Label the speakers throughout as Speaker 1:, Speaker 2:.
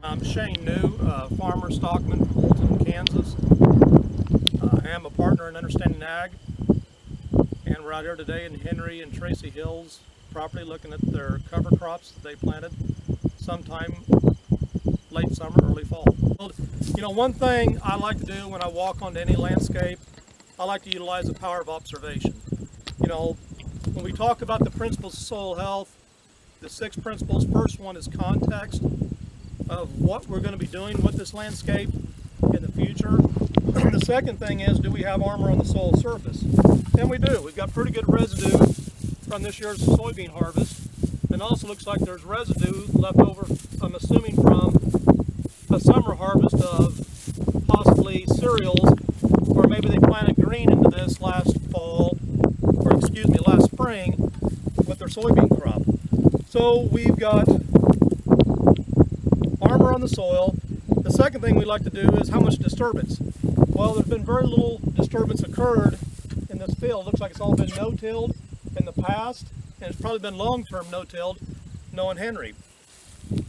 Speaker 1: I'm Shane New, farmer stockman from Bolton, Kansas. I am a partner in Understanding Ag, and we're out here today in Henry and Tracy Hills property looking at their cover crops that they planted sometime late summer, early fall. You know, one thing I like to do when I walk onto any landscape, I like to utilize the power of observation. You know, when we talk about the principles of soil health, the 6 principles, first one is context of what we're going to be doing with this landscape in the future. The second thing is, do we have armor on the soil surface? And we do. We've got pretty good residue from this year's soybean harvest. And also looks like there's residue left over, I'm assuming, from a summer harvest of possibly cereals, or maybe they planted green into this last fall, or excuse me, last spring with their soybean crop. So we've got armor on the soil. The second thing we like to do is how much disturbance. Well, there's been very little disturbance occurred in this field. Looks like it's all been no-tilled in the past, and it's probably been long-term no-tilled, knowing Henry.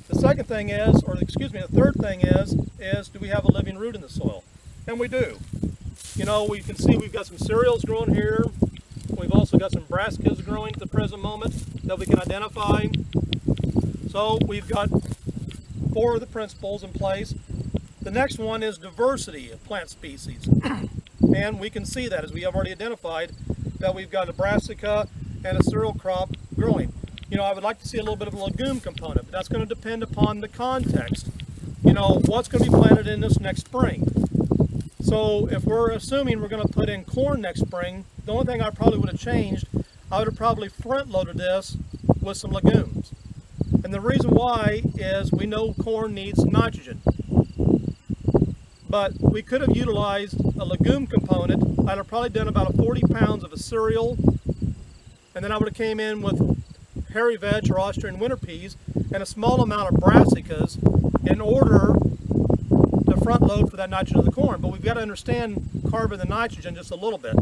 Speaker 1: The second thing is, or excuse me, the third thing is do we have a living root in the soil? And we do. You know, we can see we've got some cereals growing here. We've also got some brassicas growing at the present moment that we can identify. So we've got 4 of the principles in place. The next one is diversity of plant species. And we can see that, as we have already identified, that we've got a brassica and a cereal crop growing. You know, I would like to see a little bit of a legume component, but that's going to depend upon the context. You know, what's going to be planted in this next spring. So if we're assuming we're going to put in corn next spring, the only thing I probably would have changed, I would have probably front loaded this with some legumes. And the reason why is we know corn needs nitrogen. But we could have utilized a legume component. I'd have probably done about 40 pounds of a cereal, and then I would have came in with hairy veg or Austrian winter peas and a small amount of brassicas in order to front load for that nitrogen of the corn. But we've got to understand carbon and nitrogen just a little bit.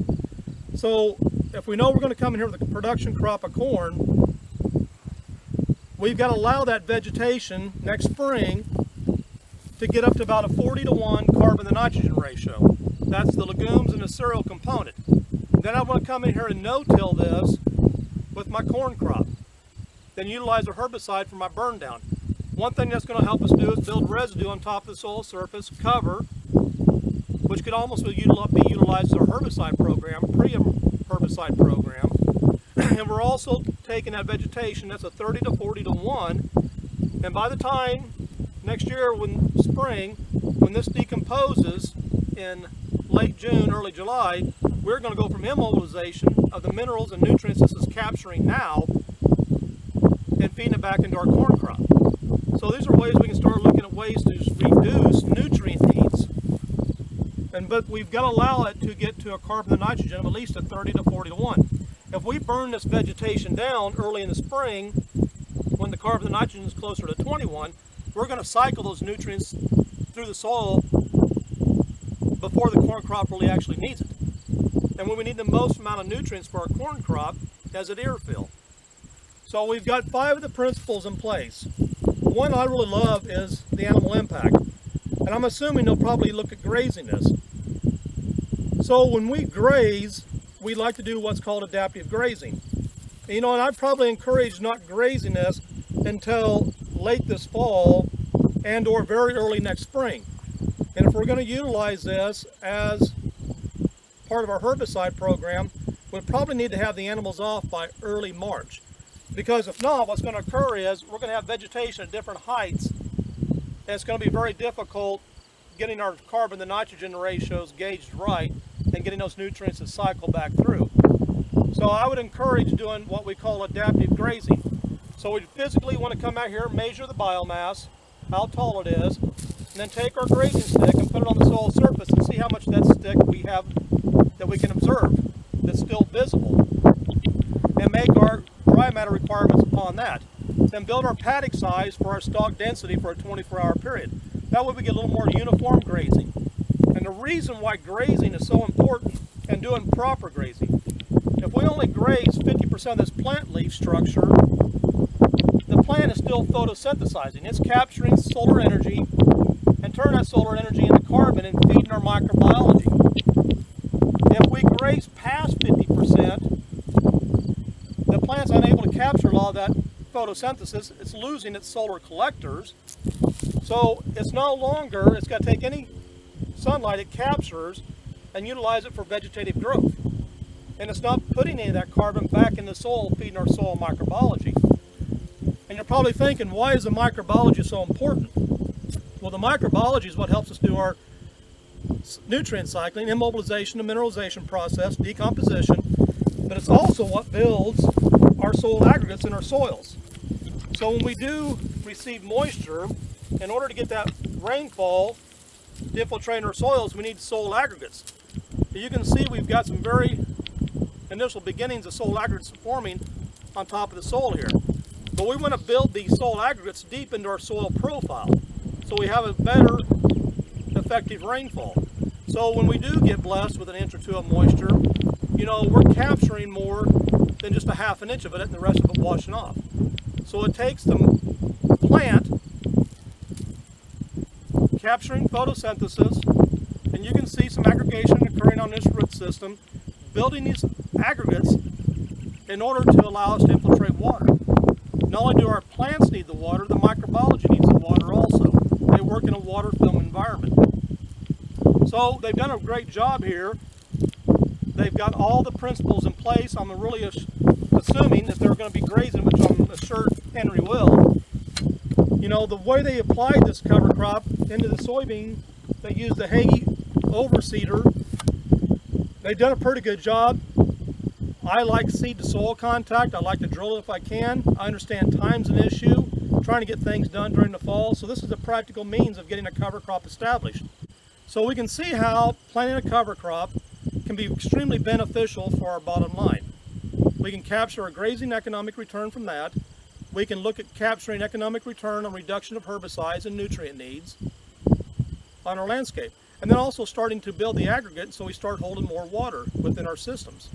Speaker 1: So if we know we're going to come in here with a production crop of corn, we've got to allow that vegetation next spring to get up to about a 40-to-1 carbon to nitrogen ratio. That's the legumes and the cereal component. Then I want to come in here and no-till this with my corn crop. Then utilize a herbicide for my burn down. One thing that's going to help us do is build residue on top of the soil surface, cover, which could almost be utilized as our herbicide program, pre-herbicide program. And we're also taking that vegetation, that's a 30 to 40 to 1, and by the time next year, spring, when this decomposes in late June, early July, we're going to go from immobilization of the minerals and nutrients this is capturing now and feeding it back into our corn crop. So these are ways we can start looking at ways to reduce nutrient needs. But we've got to allow it to get to a carbon to nitrogen of at least a 30 to 40 to 1. If we burn this vegetation down early in the spring, when the carbon to nitrogen is closer to 21, we're going to cycle those nutrients through the soil before the corn crop really actually needs it. And when we need the most amount of nutrients for our corn crop is at ear fill. So we've got 5 of the principles in place. One I really love is the animal impact. And I'm assuming they'll probably look at grazing this. So when we graze, we like to do what's called adaptive grazing. You know, and I'd probably encourage not grazing this until late this fall and or very early next spring. And if we're going to utilize this as part of our herbicide program, we'll probably need to have the animals off by early March. Because if not, what's going to occur is we're going to have vegetation at different heights, and it's going to be very difficult getting our carbon to nitrogen ratios gauged right and getting those nutrients to cycle back through. So I would encourage doing what we call adaptive grazing. So we physically want to come out here, measure the biomass, how tall it is, and then take our grazing stick and put it on the soil surface and see how much of that stick we have that we can observe that's still visible, and make our dry matter requirements upon that. Then build our paddock size for our stalk density for a 24-hour period. That way we get a little more uniform grazing. And the reason why grazing is so important, and doing proper grazing, if we only graze 50% of this plant leaf structure, the plant is still photosynthesizing. It's capturing solar energy and turning that solar energy into carbon and feeding our microbiology. If we graze past 50%, the plant's unable to capture a lot of that photosynthesis. It's losing its solar collectors. So it's no longer, it's got to take any sunlight it captures and utilize it for vegetative growth. And it's not putting any of that carbon back in the soil, feeding our soil microbiology. And you're probably thinking, why is the microbiology so important? Well, the microbiology is what helps us do our nutrient cycling, immobilization, the mineralization process, decomposition, but it's also what builds our soil aggregates in our soils. So when we do receive moisture, in order to get that rainfall to infiltrate our soils, we need soil aggregates. You can see we've got some very initial beginnings of soil aggregates forming on top of the soil here. But we want to build these soil aggregates deep into our soil profile so we have a better effective rainfall. So when we do get blessed with an inch or two of moisture, you know, we're capturing more than just a half an inch of it and the rest of it washing off. So it takes the plant capturing photosynthesis, and you can see some aggregation occurring on this root system, building these aggregates in order to allow us to infiltrate water. Not only do our plants need the water, the microbiology needs the water also. They work in a water film environment. So they've done a great job here. They've got all the principles in place. I'm really assuming that they're going to be grazing, which I'm assured Henry will. You know, the way they applied this cover crop into the soybean, they used the Hagie overseeder. They've done a pretty good job. I like seed to soil contact. I like to drill it if I can. I understand time's an issue, trying to get things done during the fall. So this is a practical means of getting a cover crop established. So we can see how planting a cover crop can be extremely beneficial for our bottom line. We can capture a grazing economic return from that. We can look at capturing economic return on reduction of herbicides and nutrient needs on our landscape. And then also starting to build the aggregate so we start holding more water within our systems.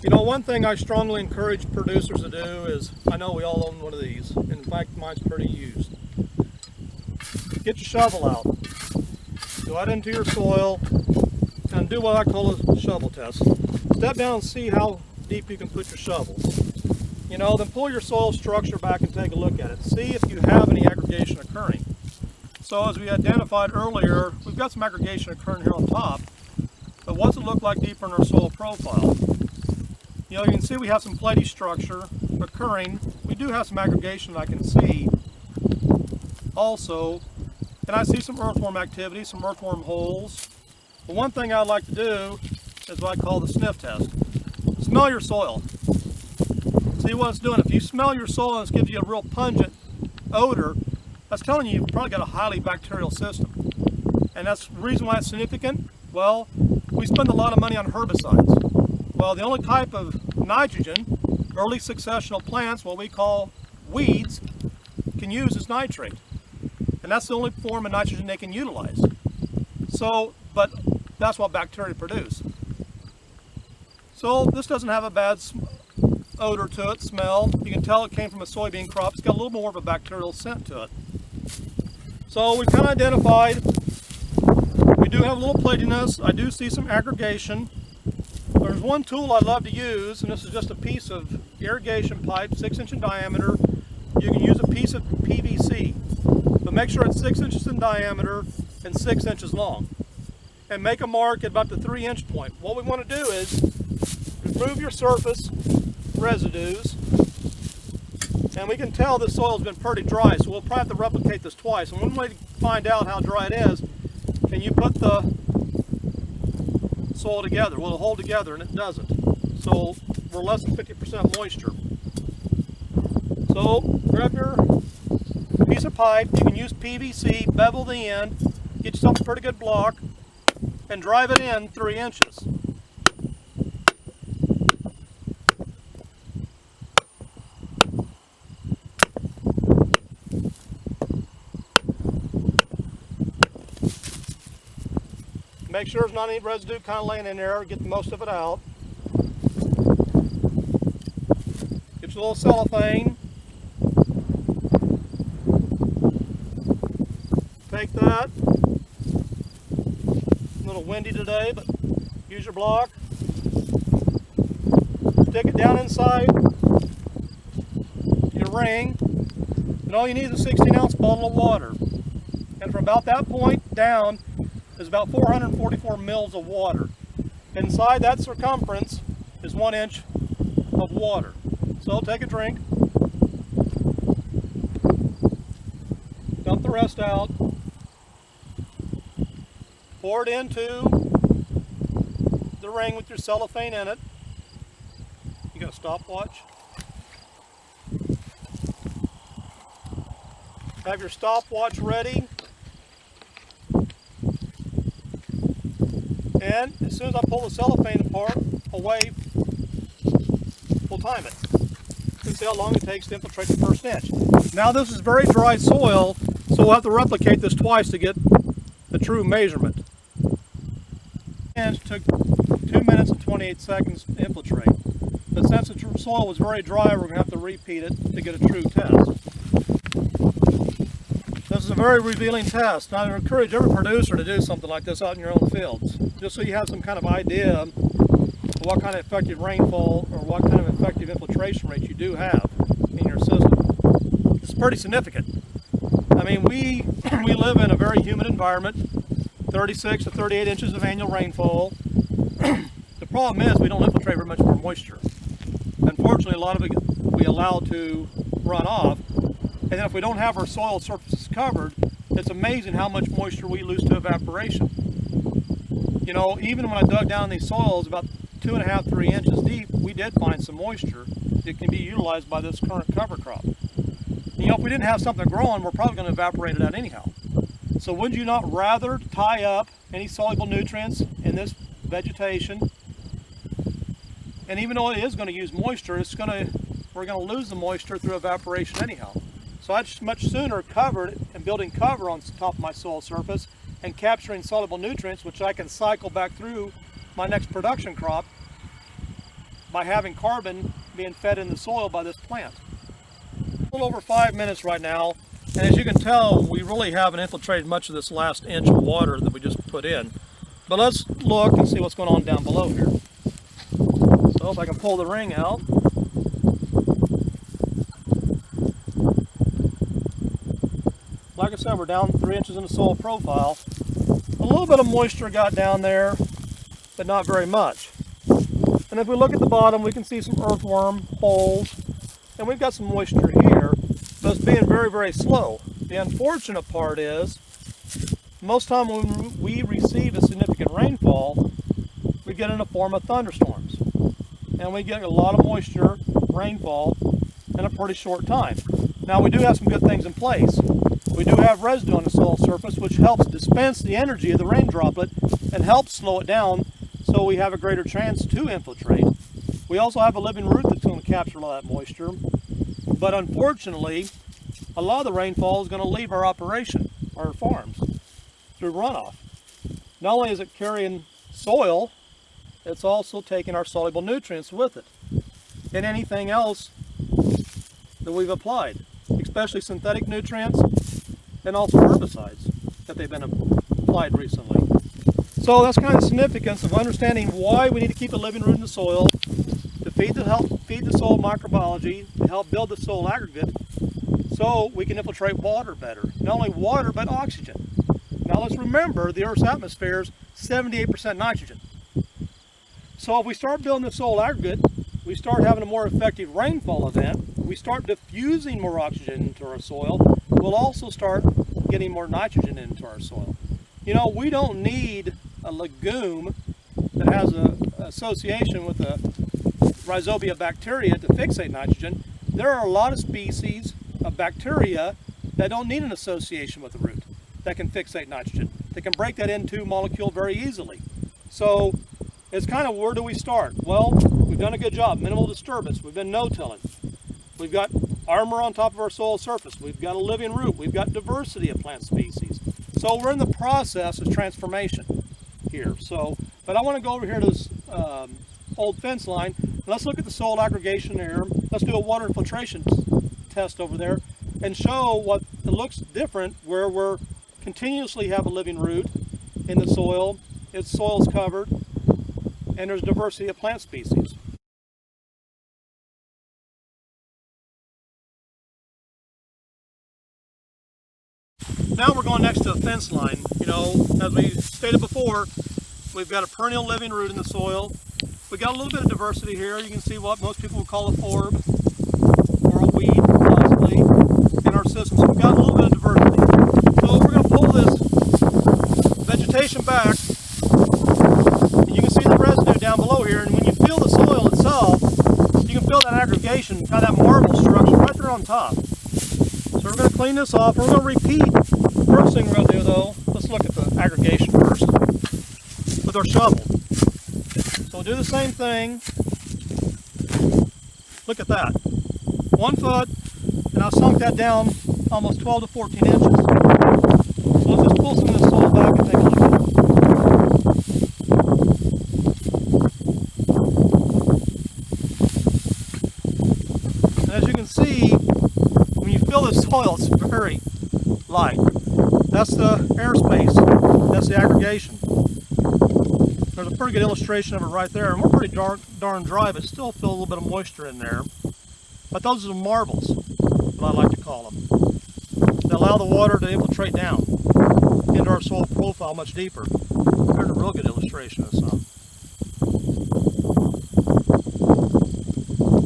Speaker 1: You know, one thing I strongly encourage producers to do is, I know we all own one of these. In fact, mine's pretty used. Get your shovel out. Go out into your soil and do what I call a shovel test. Step down and see how deep you can put your shovel. You know, then pull your soil structure back and take a look at it. See if you have any aggregation occurring. So as we identified earlier, we've got some aggregation occurring here on top, but what's it look like deeper in our soil profile? You know, you can see we have some platy structure occurring. We do have some aggregation I can see also, and I see some earthworm activity, some earthworm holes. But one thing I like to do is what I call the sniff test. Smell your soil. See what it's doing. If you smell your soil and it gives you a real pungent odor, that's telling you you've probably got a highly bacterial system. And that's the reason why it's significant. Well, we spend a lot of money on herbicides. Well, the only type of nitrogen early successional plants, what we call weeds, can use is nitrate. And that's the only form of nitrogen they can utilize. So, but that's what bacteria produce. So this doesn't have a bad odor to it, smell. You can tell it came from a soybean crop. It's got a little more of a bacterial scent to it. So we've kind of identified, we do have a little platiness. I do see some aggregation. There's one tool I love to use, and this is just a piece of irrigation pipe, 6 inch in diameter. You can use a piece of PVC, but make sure it's 6 inches in diameter and 6 inches long. And make a mark at about the 3 inch point. What we want to do is remove your surface residues, and we can tell the soil's been pretty dry, so we'll probably have to replicate this twice. And one way to find out how dry it is, can you put the soil together? Well, it'll hold together, and it doesn't. So we're less than 50% moisture. So grab your piece of pipe. You can use PVC, bevel the end, get yourself a pretty good block, and drive it in 3 inches. Make sure there's not any residue kind of laying in there. Get the most of it out. Get your little cellophane. that. A little windy today, but use your block. Stick it down inside your ring, and all you need is a 16-ounce bottle of water. And from about that point down is about 444 mils of water. Inside that circumference is 1 inch of water. So take a drink, dump the rest out, pour it into the ring with your cellophane in it. You got a stopwatch? Have your stopwatch ready. And as soon as I pull the cellophane apart, away, we'll time it. And see how long it takes to infiltrate the first inch. Now this is very dry soil, so we'll have to replicate this twice to get the true measurement. And it took 2 minutes and 28 seconds to infiltrate. But since the soil was very dry, we're going to have to repeat it to get a true test. This is a very revealing test, and I encourage every producer to do something like this out in your own fields, just so you have some kind of idea of what kind of effective rainfall or what kind of effective infiltration rate you do have in your system. It's pretty significant. I mean, we live in a very humid environment, 36 to 38 inches of annual rainfall. The problem is we don't infiltrate very much more moisture. Unfortunately, a lot of it we allow to run off. And then if we don't have our soil surfaces covered, it's amazing how much moisture we lose to evaporation. You know, even when I dug down these soils about 2.5, 3 inches deep, we did find some moisture that can be utilized by this current cover crop. You know, if we didn't have something growing, we're probably going to evaporate it out anyhow. So wouldn't you not rather tie up any soluble nutrients in this vegetation? And even though it is going to use moisture, we're going to lose the moisture through evaporation anyhow. So I'd much sooner cover it and building cover on top of my soil surface and capturing soluble nutrients, which I can cycle back through my next production crop by having carbon being fed in the soil by this plant. A little over 5 minutes right now, and as you can tell, we really haven't infiltrated much of this last inch of water that we just put in. But let's look and see what's going on down below here. So if I can pull the ring out. Like I said, we're down 3 inches in the soil profile. A little bit of moisture got down there, but not very much. And if we look at the bottom, we can see some earthworm holes, and we've got some moisture here, but it's being very, very slow. The unfortunate part is, most time when we receive a significant rainfall, we get in the form of thunderstorms. And we get a lot of moisture, rainfall, in a pretty short time. Now we do have some good things in place. We do have residue on the soil surface, which helps dispense the energy of the rain droplet and helps slow it down so we have a greater chance to infiltrate. We also have a living root that's going to capture all that moisture. But unfortunately, a lot of the rainfall is going to leave our operation, our farms, through runoff. Not only is it carrying soil, it's also taking our soluble nutrients with it and anything else that we've applied, especially synthetic nutrients and also herbicides that they've been applied recently. So that's kind of the significance of understanding why we need to keep a living root in the soil to help feed the soil microbiology, to help build the soil aggregate, so we can infiltrate water better. Not only water, but oxygen. Now let's remember the Earth's atmosphere is 78% nitrogen. So if we start building the soil aggregate, we start having a more effective rainfall event, we start diffusing more oxygen into our soil, we'll also start getting more nitrogen into our soil. You know, we don't need a legume that has an association with a rhizobia bacteria to fixate nitrogen. There are a lot of species of bacteria that don't need an association with the root that can fixate nitrogen. They can break that into molecule very easily. So it's kind of, where do we start? Well, we've done a good job. Minimal disturbance. We've been no-tilling. We've got armor on top of our soil surface. We've got a living root. We've got diversity of plant species. So we're in the process of transformation here. But I want to go over here to this old fence line. Let's look at the soil aggregation here. Let's do a water infiltration test over there and show what it looks different where we're continuously have a living root in the soil, its soil is covered, and there's diversity of plant species. Now we're going next to a fence line. You know, as we stated before, we've got a perennial living root in the soil. We've got a little bit of diversity here. You can see what most people would call a forb, or a weed, possibly, in our system. So we've got a little bit of diversity. So we're going to pull this vegetation back, and you can see the residue down below here. And when you feel the soil itself, you can feel that aggregation, kind of that marble structure right there on top. So we're going to clean this off. We're going to repeat. First thing we're going to do, though, let's look at the aggregation first with our shovel. So we'll do the same thing. Look at that. 1 foot, and I sunk that down almost 12 to 14 inches. So let's just pull some of this soil back and take a look at it. And as you can see, when you feel this soil, it's very light. That's the airspace. That's the aggregation. There's a pretty good illustration of it right there, and we're pretty darn dry, but still feel a little bit of moisture in there. But those are the marbles, what I like to call them. They allow the water to infiltrate down into our soil profile much deeper. There's a real good illustration of some.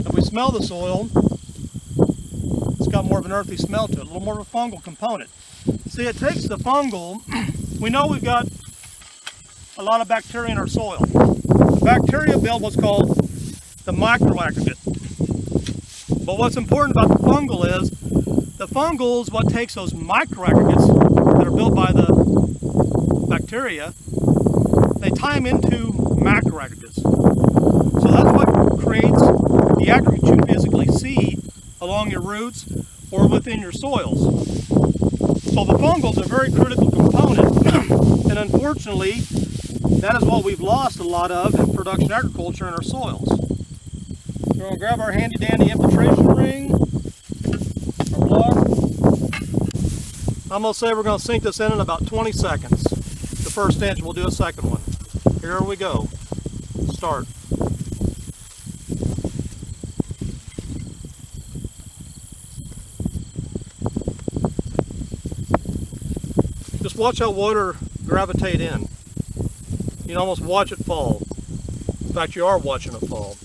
Speaker 1: If we smell the soil, it's got more of an earthy smell to it, a little more of a fungal component. See, it takes the fungal, we know we've got a lot of bacteria in our soil. The bacteria build what's called the microaggregate. But what's important about the fungal is what takes those microaggregates that are built by the bacteria, they tie them into macroaggregates. So that's what creates the aggregates you physically see along your roots or within your soils. So the fungal is a very critical component, and unfortunately, that is what we've lost a lot of in production agriculture in our soils. We're going to grab our handy dandy infiltration ring, our block. I'm going to say we're going to sink this in about 20 seconds. The first inch, we'll do a second one. Here we go. Start. Just watch how water gravitate in. You can almost watch it fall. In fact, you are watching it fall.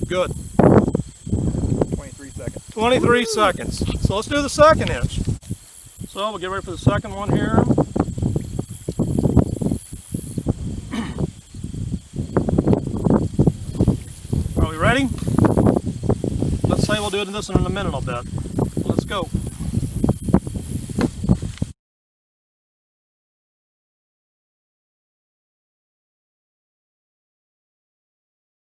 Speaker 1: Good.
Speaker 2: 23 seconds.
Speaker 1: 23 seconds. So let's do the second inch. So we'll get ready for the second one here. Are we ready? Let's say we'll do this in a minute, I'll bet. Let's go.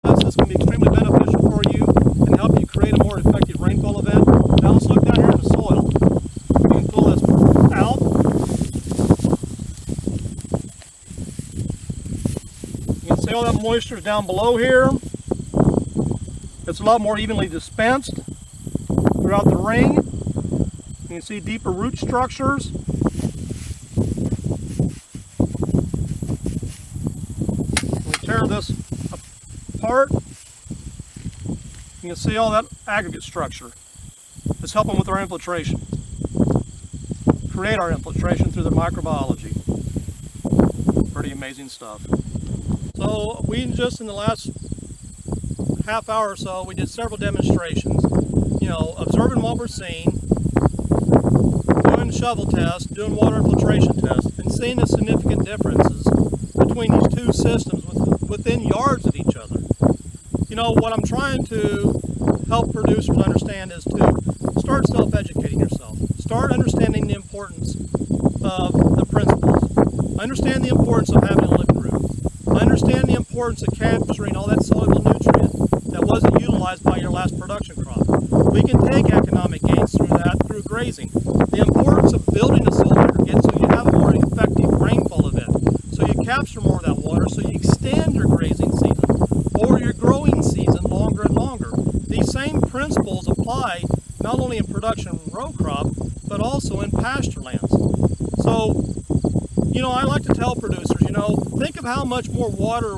Speaker 1: This is going to be extremely beneficial for you and help you create a more effective rainfall event. Now let's look down here in the soil. We can pull this out. You can see all that moisture is down below here. It's a lot more evenly dispensed throughout the ring. You can see deeper root structures. We tear this apart. You can see all that aggregate structure. It's helping with our infiltration. Create our infiltration through the microbiology. Pretty amazing stuff. So we just in the last half hour or so, we did several demonstrations. You know, observing what we're seeing, doing shovel tests, doing water infiltration tests, and seeing the significant differences between these two systems within yards of each other. You know, what I'm trying to help producers understand is to start self-educating yourself. Start understanding the importance of the principles. Understand the importance of having a living root. Understand the importance of capturing all that soluble nutrient that wasn't utilized by your last production crop. We can take economic gains through that, through grazing. The importance of building a soil aggregate so you have a more effective rainfall event. So you capture more of that water, so you extend your grazing season or your growing season longer and longer. not only in production row crop, but also in pasture lands. So, you know, I like to tell producers, you know, think of how much more water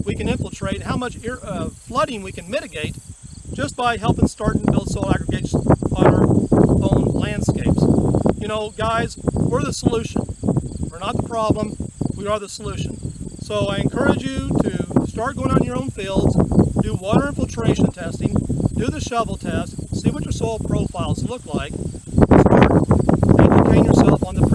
Speaker 1: we can infiltrate, how much flooding we can mitigate just by helping start and build soil aggregates on our own landscapes. You know, guys, we're the solution. We're not the problem, we are the solution. So I encourage you to start going on your own fields, do water infiltration testing, do the shovel test, see what your soil profiles look like, start educating yourself on the